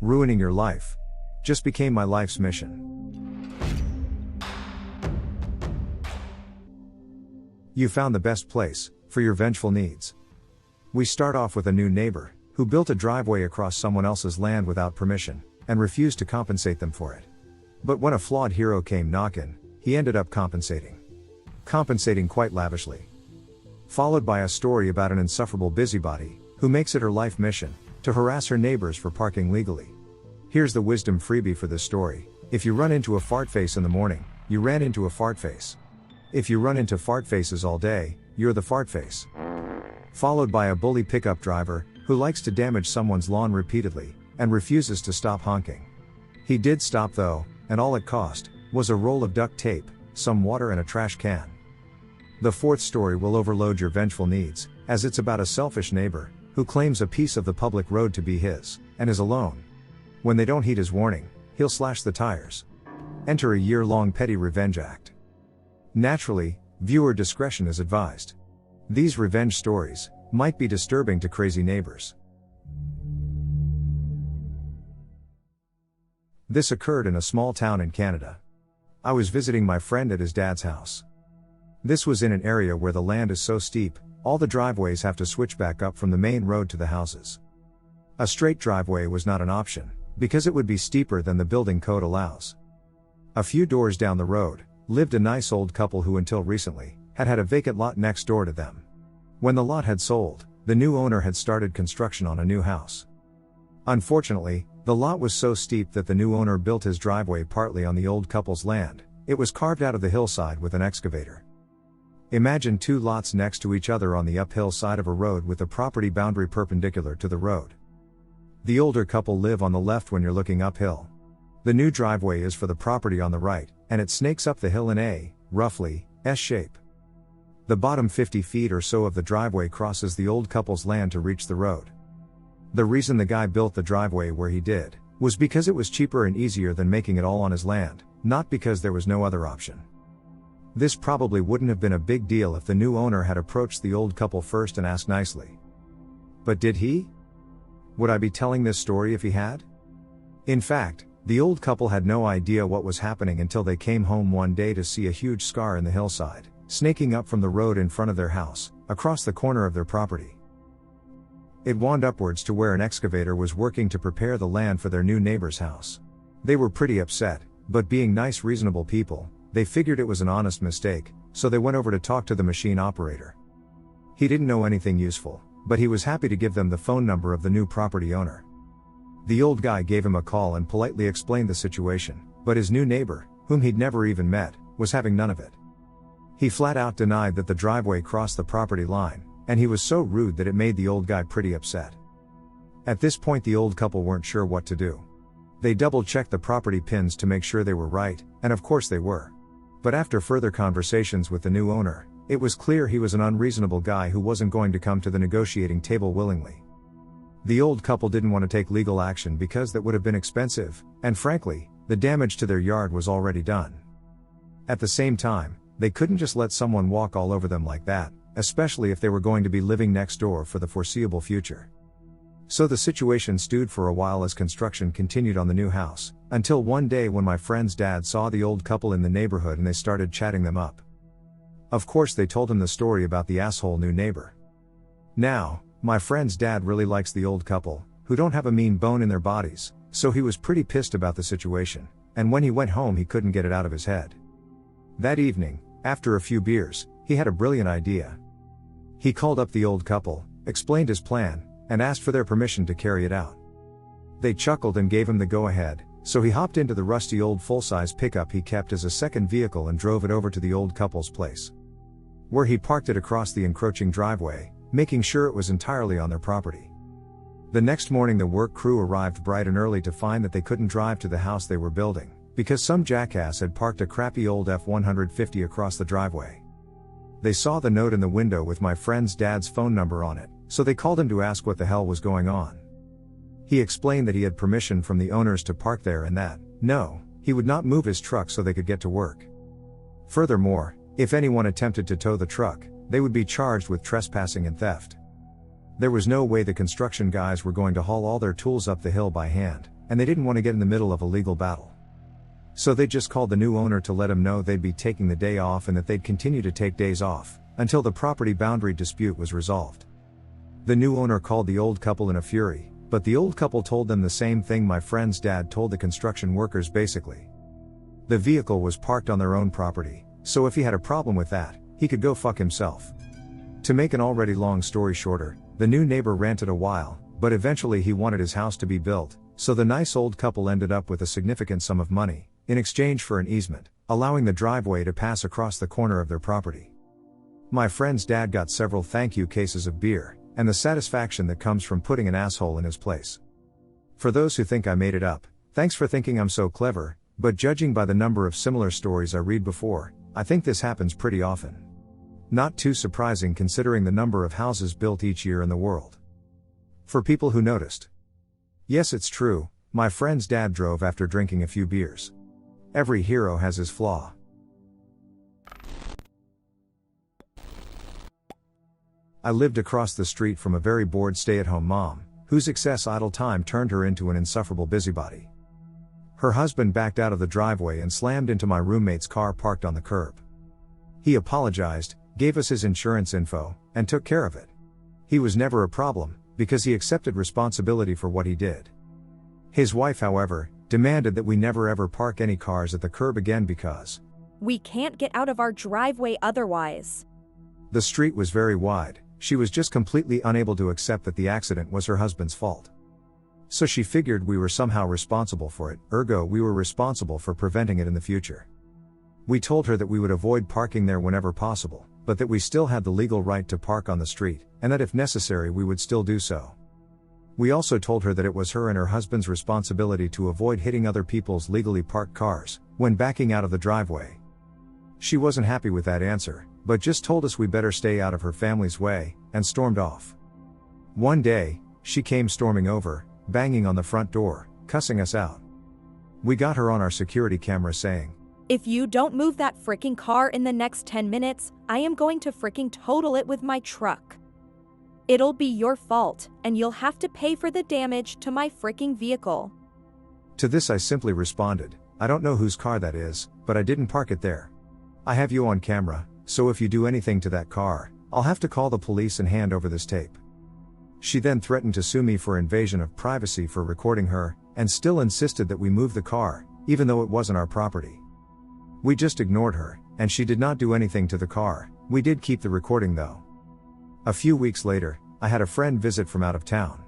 ruining your life just became my life's mission. You found the best place for your vengeful needs. We start off with a new neighbor who built a driveway across someone else's land without permission and refused to compensate them for it. But when a flawed hero came knocking, he ended up compensating quite lavishly. Followed by a story about an insufferable busybody who makes it her life mission to harass her neighbors for parking legally. Here's the wisdom freebie for this story: if you run into a fart face in the morning, you ran into a fart face. If you run into fart faces all day, you're the fart face. Followed by a bully pickup driver who likes to damage someone's lawn repeatedly and refuses to stop honking. He did stop though, and all it cost was a roll of duct tape, some water and a trash can. The fourth story will overload your vengeful needs, as it's about a selfish neighbor who claims a piece of the public road to be his and is alone. When they don't heed his warning, he'll slash the tires. Enter a year-long petty revenge act. Naturally, viewer discretion is advised. These revenge stories might be disturbing to crazy neighbors. This occurred in a small town in Canada. I was visiting my friend at his dad's house. This was in an area where the land is so steep, all the driveways have to switch back up from the main road to the houses. A straight driveway was not an option, because it would be steeper than the building code allows. A few doors down the road lived a nice old couple who until recently had a vacant lot next door to them. When the lot had sold, the new owner had started construction on a new house. Unfortunately, the lot was so steep that the new owner built his driveway partly on the old couple's land. It was carved out of the hillside with an excavator. Imagine two lots next to each other on the uphill side of a road with the property boundary perpendicular to the road. The older couple live on the left when you're looking uphill. The new driveway is for the property on the right, and it snakes up the hill in a, roughly, S shape. The bottom 50 feet or so of the driveway crosses the old couple's land to reach the road. The reason the guy built the driveway where he did was because it was cheaper and easier than making it all on his land, not because there was no other option. This probably wouldn't have been a big deal if the new owner had approached the old couple first and asked nicely. But did he? Would I be telling this story if he had? In fact, the old couple had no idea what was happening until they came home one day to see a huge scar in the hillside, snaking up from the road in front of their house, across the corner of their property. It wound upwards to where an excavator was working to prepare the land for their new neighbor's house. They were pretty upset, but being nice, reasonable people, they figured it was an honest mistake, so they went over to talk to the machine operator. He didn't know anything useful, but he was happy to give them the phone number of the new property owner. The old guy gave him a call and politely explained the situation, but his new neighbor, whom he'd never even met, was having none of it. He flat out denied that the driveway crossed the property line, and he was so rude that it made the old guy pretty upset. At this point the old couple weren't sure what to do. They double-checked the property pins to make sure they were right, and of course they were. But after further conversations with the new owner, it was clear he was an unreasonable guy who wasn't going to come to the negotiating table willingly. The old couple didn't want to take legal action because that would have been expensive, and frankly, the damage to their yard was already done. At the same time, they couldn't just let someone walk all over them like that, especially if they were going to be living next door for the foreseeable future. So the situation stewed for a while as construction continued on the new house, until one day when my friend's dad saw the old couple in the neighborhood and they started chatting them up. Of course they told him the story about the asshole new neighbor. Now, my friend's dad really likes the old couple, who don't have a mean bone in their bodies, so he was pretty pissed about the situation, and when he went home he couldn't get it out of his head. That evening, after a few beers, he had a brilliant idea. He called up the old couple, explained his plan, and asked for their permission to carry it out. They chuckled and gave him the go-ahead, so he hopped into the rusty old full-size pickup he kept as a second vehicle and drove it over to the old couple's place, where he parked it across the encroaching driveway, making sure it was entirely on their property. The next morning the work crew arrived bright and early to find that they couldn't drive to the house they were building, because some jackass had parked a crappy old F-150 across the driveway. They saw the note in the window with my friend's dad's phone number on it, so they called him to ask what the hell was going on. He explained that he had permission from the owners to park there and that, no, he would not move his truck so they could get to work. Furthermore, if anyone attempted to tow the truck, they would be charged with trespassing and theft. There was no way the construction guys were going to haul all their tools up the hill by hand, and they didn't want to get in the middle of a legal battle. So they just called the new owner to let him know they'd be taking the day off and that they'd continue to take days off, until the property boundary dispute was resolved. The new owner called the old couple in a fury, but the old couple told them the same thing my friend's dad told the construction workers basically. The vehicle was parked on their own property, so if he had a problem with that, he could go fuck himself. To make an already long story shorter, the new neighbor ranted a while, but eventually he wanted his house to be built, so the nice old couple ended up with a significant sum of money, in exchange for an easement, allowing the driveway to pass across the corner of their property. My friend's dad got several thank you cases of beer, and the satisfaction that comes from putting an asshole in his place. For those who think I made it up, thanks for thinking I'm so clever, but judging by the number of similar stories I read before, I think this happens pretty often. Not too surprising considering the number of houses built each year in the world. For people who noticed. Yes, it's true, my friend's dad drove after drinking a few beers. Every hero has his flaw. I lived across the street from a very bored stay-at-home mom, whose excess idle time turned her into an insufferable busybody. Her husband backed out of the driveway and slammed into my roommate's car parked on the curb. He apologized, gave us his insurance info, and took care of it. He was never a problem, because he accepted responsibility for what he did. His wife, however, demanded that we never ever park any cars at the curb again because we can't get out of our driveway otherwise. The street was very wide. She was just completely unable to accept that the accident was her husband's fault. So she figured we were somehow responsible for it, ergo we were responsible for preventing it in the future. We told her that we would avoid parking there whenever possible, but that we still had the legal right to park on the street, and that if necessary we would still do so. We also told her that it was her and her husband's responsibility to avoid hitting other people's legally parked cars, when backing out of the driveway. She wasn't happy with that answer, but just told us we better stay out of her family's way, and stormed off. One day, she came storming over, banging on the front door, cussing us out. We got her on our security camera saying, "If you don't move that fricking car in the next 10 minutes, I am going to fricking total it with my truck. It'll be your fault, and you'll have to pay for the damage to my fricking vehicle." To this I simply responded, "I don't know whose car that is, but I didn't park it there. I have you on camera, so if you do anything to that car, I'll have to call the police and hand over this tape." She then threatened to sue me for invasion of privacy for recording her, and still insisted that we move the car, even though it wasn't our property. We just ignored her, and she did not do anything to the car. We did keep the recording though. A few weeks later, I had a friend visit from out of town.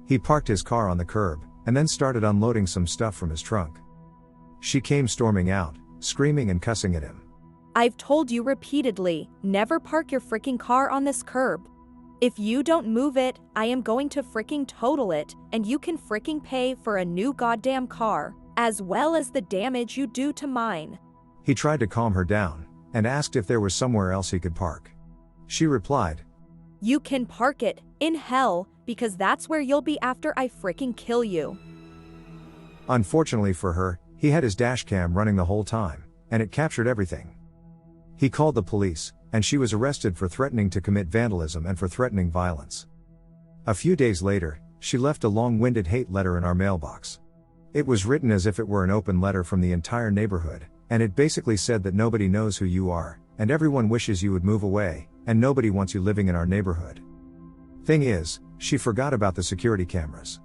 He parked his car on the curb, and then started unloading some stuff from his trunk. She came storming out, screaming and cussing at him. "I've told you repeatedly, never park your fricking car on this curb. If you don't move it, I am going to fricking total it, and you can fricking pay for a new goddamn car, as well as the damage you do to mine." He tried to calm her down, and asked if there was somewhere else he could park. She replied, "You can park it, in hell, because that's where you'll be after I fricking kill you." Unfortunately for her, he had his dashcam running the whole time, and it captured everything. He called the police, and she was arrested for threatening to commit vandalism and for threatening violence. A few days later, she left a long-winded hate letter in our mailbox. It was written as if it were an open letter from the entire neighborhood, and it basically said that nobody knows who you are, and everyone wishes you would move away, and nobody wants you living in our neighborhood. Thing is, she forgot about the security cameras.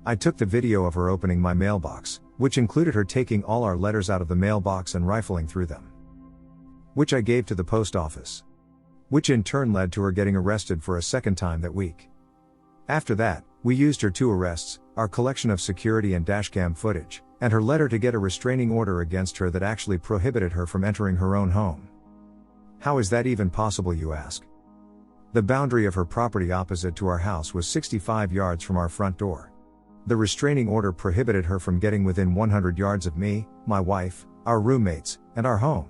I took the video of her opening my mailbox, which included her taking all our letters out of the mailbox and rifling through them, which I gave to the post office, which in turn led to her getting arrested for a second time that week. After that, we used her 2 arrests, our collection of security and dashcam footage, and her letter to get a restraining order against her that actually prohibited her from entering her own home. How is that even possible, you ask? The boundary of her property opposite to our house was 65 yards from our front door. The restraining order prohibited her from getting within 100 yards of me, my wife, our roommates, and our home.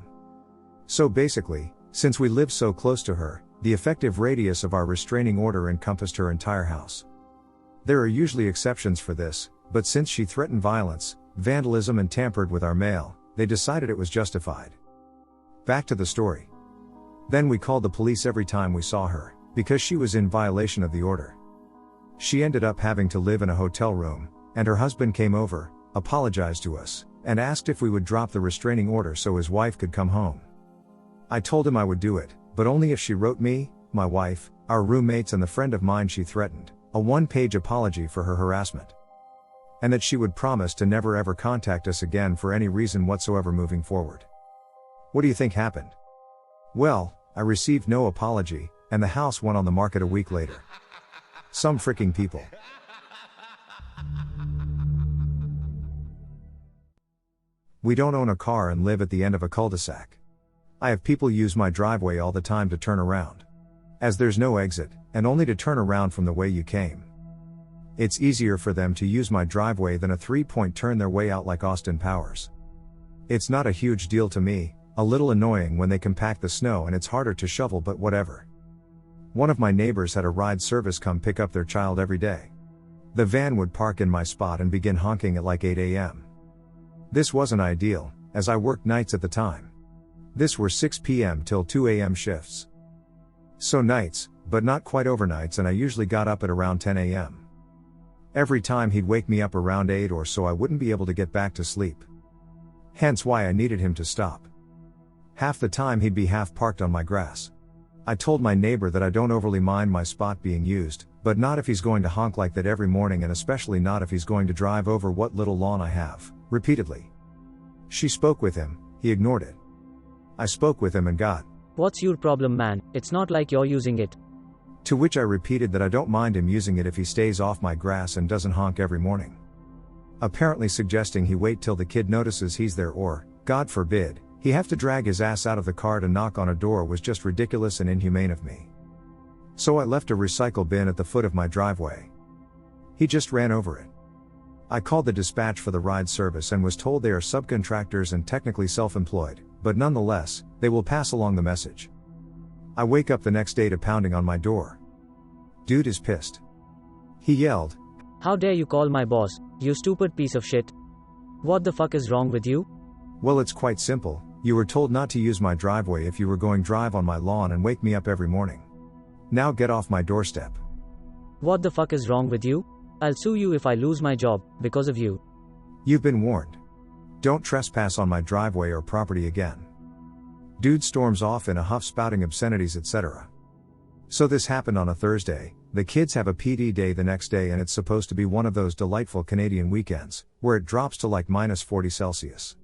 So basically, since we lived so close to her, the effective radius of our restraining order encompassed her entire house. There are usually exceptions for this, but since she threatened violence, vandalism and tampered with our mail, they decided it was justified. Back to the story. Then we called the police every time we saw her, because she was in violation of the order. She ended up having to live in a hotel room, and her husband came over, apologized to us, and asked if we would drop the restraining order so his wife could come home. I told him I would do it, but only if she wrote me, my wife, our roommates and the friend of mine she threatened, a one-page apology for her harassment. And that she would promise to never ever contact us again for any reason whatsoever moving forward. What do you think happened? Well, I received no apology, and the house went on the market a week later. Some freaking people. We don't own a car and live at the end of a cul-de-sac. I have people use my driveway all the time to turn around. As there's no exit, and only to turn around from the way you came. It's easier for them to use my driveway than a 3-point turn their way out like Austin Powers. It's not a huge deal to me, a little annoying when they compact the snow and it's harder to shovel, but whatever. One of my neighbors had a ride service come pick up their child every day. The van would park in my spot and begin honking at like 8 a.m. This wasn't ideal, as I worked nights at the time. This were 6 p.m. till 2 a.m. shifts. So nights, but not quite overnights, and I usually got up at around 10 a.m. Every time he'd wake me up around 8 or so I wouldn't be able to get back to sleep. Hence why I needed him to stop. Half the time he'd be half parked on my grass. I told my neighbor that I don't overly mind my spot being used, but not if he's going to honk like that every morning, and especially not if he's going to drive over what little lawn I have, repeatedly. She spoke with him, he ignored it. I spoke with him and got, "What's your problem, man? It's not like you're using it." To which I repeated that I don't mind him using it if he stays off my grass and doesn't honk every morning. Apparently suggesting he wait till the kid notices he's there or, God forbid, he have to drag his ass out of the car to knock on a door was just ridiculous and inhumane of me. So I left a recycle bin at the foot of my driveway. He just ran over it. I called the dispatch for the ride service and was told they are subcontractors and technically self-employed, but nonetheless, they will pass along the message. I wake up the next day to pounding on my door. Dude is pissed. He yelled, "How dare you call my boss, you stupid piece of shit. What the fuck is wrong with you?" Well, it's quite simple. You were told not to use my driveway if you were going drive on my lawn and wake me up every morning. Now get off my doorstep. What the fuck is wrong with you? I'll sue you if I lose my job, because of you. You've been warned. Don't trespass on my driveway or property again. Dude storms off in a huff spouting obscenities, etc. So this happened on a Thursday. The kids have a PD day the next day and it's supposed to be one of those delightful Canadian weekends, where it drops to like -40°C.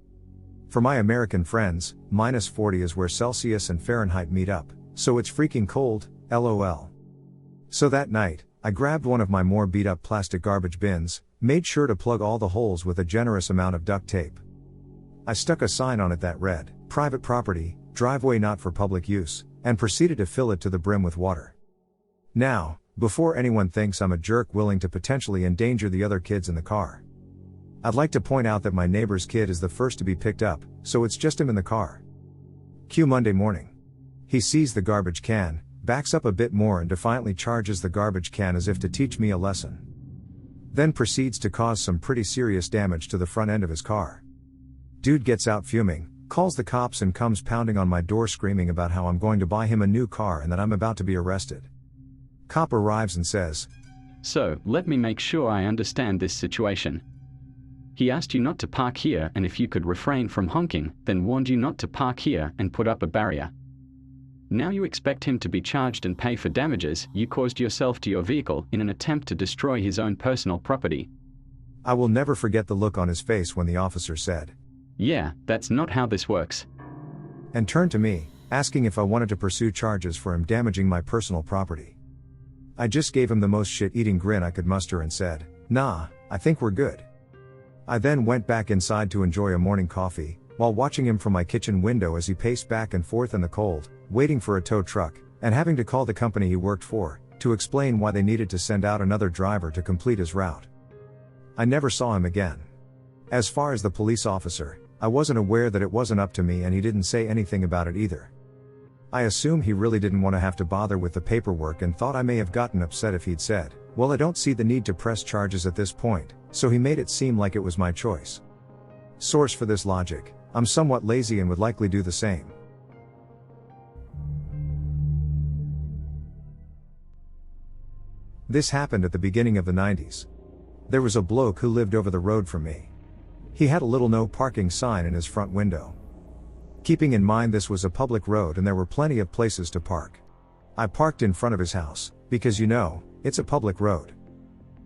For my American friends, -40 is where Celsius and Fahrenheit meet up, so it's freaking cold, lol. So that night, I grabbed one of my more beat up plastic garbage bins, made sure to plug all the holes with a generous amount of duct tape. I stuck a sign on it that read, "Private property, driveway not for public use," and proceeded to fill it to the brim with water. Now, before anyone thinks I'm a jerk willing to potentially endanger the other kids in the car, I'd like to point out that my neighbor's kid is the first to be picked up, so it's just him in the car. Cue Monday morning. He sees the garbage can, backs up a bit more and defiantly charges the garbage can as if to teach me a lesson. Then proceeds to cause some pretty serious damage to the front end of his car. Dude gets out fuming, calls the cops and comes pounding on my door screaming about how I'm going to buy him a new car and that I'm about to be arrested. Cop arrives and says, "So, let me make sure I understand this situation. He asked you not to park here, and if you could refrain from honking, then warned you not to park here and put up a barrier. Now you expect him to be charged and pay for damages you caused yourself to your vehicle in an attempt to destroy his own personal property." I will never forget the look on his face when the officer said, "Yeah, that's not how this works," and turned to me, asking if I wanted to pursue charges for him damaging my personal property. I just gave him the most shit-eating grin I could muster and said, "Nah, I think we're good." I then went back inside to enjoy a morning coffee, while watching him from my kitchen window as he paced back and forth in the cold, waiting for a tow truck, and having to call the company he worked for, to explain why they needed to send out another driver to complete his route. I never saw him again. As far as the police officer, I wasn't aware that it wasn't up to me and he didn't say anything about it either. I assume he really didn't want to have to bother with the paperwork and thought I may have gotten upset if he'd said, "Well, I don't see the need to press charges at this point," so he made it seem like it was my choice. Source for this logic: I'm somewhat lazy and would likely do the same. This happened at the beginning of the 90s. There was a bloke who lived over the road from me. He had a little no parking sign in his front window. Keeping in mind this was a public road and there were plenty of places to park. I parked in front of his house, because it's a public road.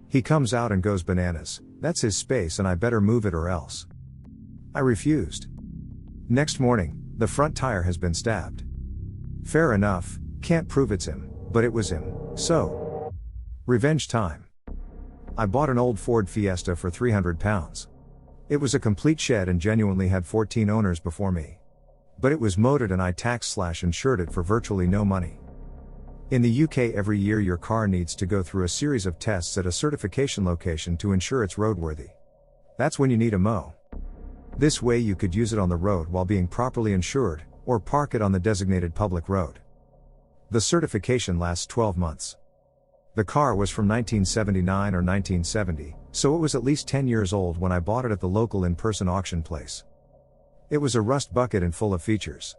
He comes out and goes bananas, that's his space and I better move it or else. I refused. Next morning, the front tire has been stabbed. Fair enough, can't prove it's him, but it was him, so. Revenge time. I bought an old Ford Fiesta for £300. It was a complete shed and genuinely had 14 owners before me. But it was motored and I taxed/insured it for virtually no money. In the UK every year your car needs to go through a series of tests at a certification location to ensure it's roadworthy. That's when you need a MO. This way you could use it on the road while being properly insured, or park it on the designated public road. The certification lasts 12 months. The car was from 1979 or 1970, so it was at least 10 years old when I bought it at the local in-person auction place. It was a rust bucket and full of features.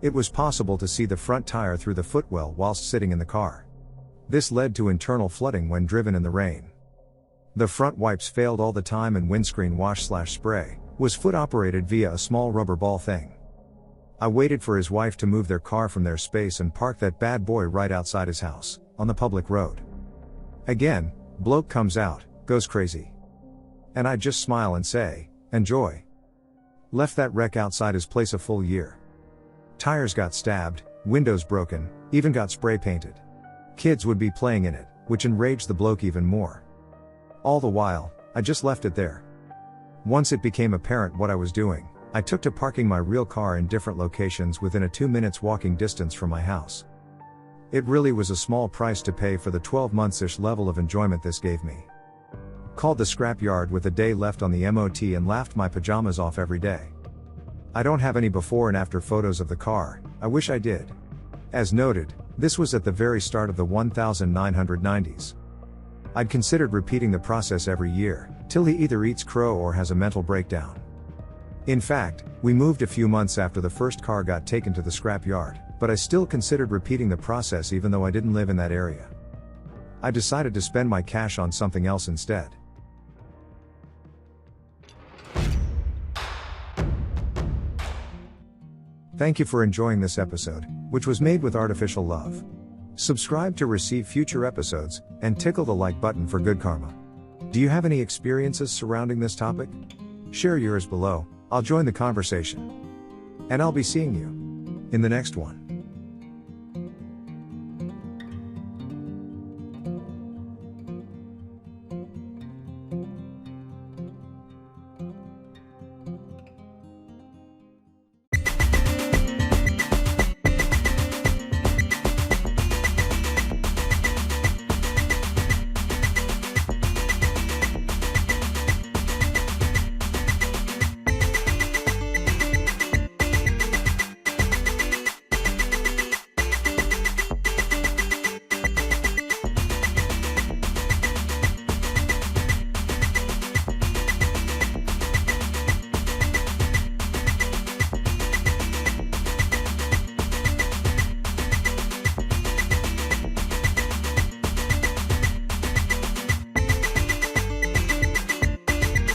It was possible to see the front tire through the footwell whilst sitting in the car. This led to internal flooding when driven in the rain. The front wipes failed all the time and windscreen wash/spray was foot operated via a small rubber ball thing. I waited for his wife to move their car from their space and parked that bad boy right outside his house, on the public road. Again, bloke comes out, goes crazy. And I just smile and say, enjoy. Left that wreck outside his place a full year. Tires got stabbed, windows broken, even got spray painted. Kids would be playing in it, which enraged the bloke even more. All the while, I just left it there. Once it became apparent what I was doing, I took to parking my real car in different locations within a 2 minutes walking distance from my house. It really was a small price to pay for the 12 months-ish level of enjoyment this gave me. Called the scrapyard with a day left on the MOT and laughed my pajamas off every day. I don't have any before and after photos of the car, I wish I did. As noted, this was at the very start of the 1990s. I'd considered repeating the process every year, till he either eats crow or has a mental breakdown. In fact, we moved a few months after the first car got taken to the scrapyard, but I still considered repeating the process even though I didn't live in that area. I decided to spend my cash on something else instead. Thank you for enjoying this episode, which was made with artificial love. Subscribe to receive future episodes, and tickle the like button for good karma. Do you have any experiences surrounding this topic? Share yours below, I'll join the conversation. And I'll be seeing you in the next one.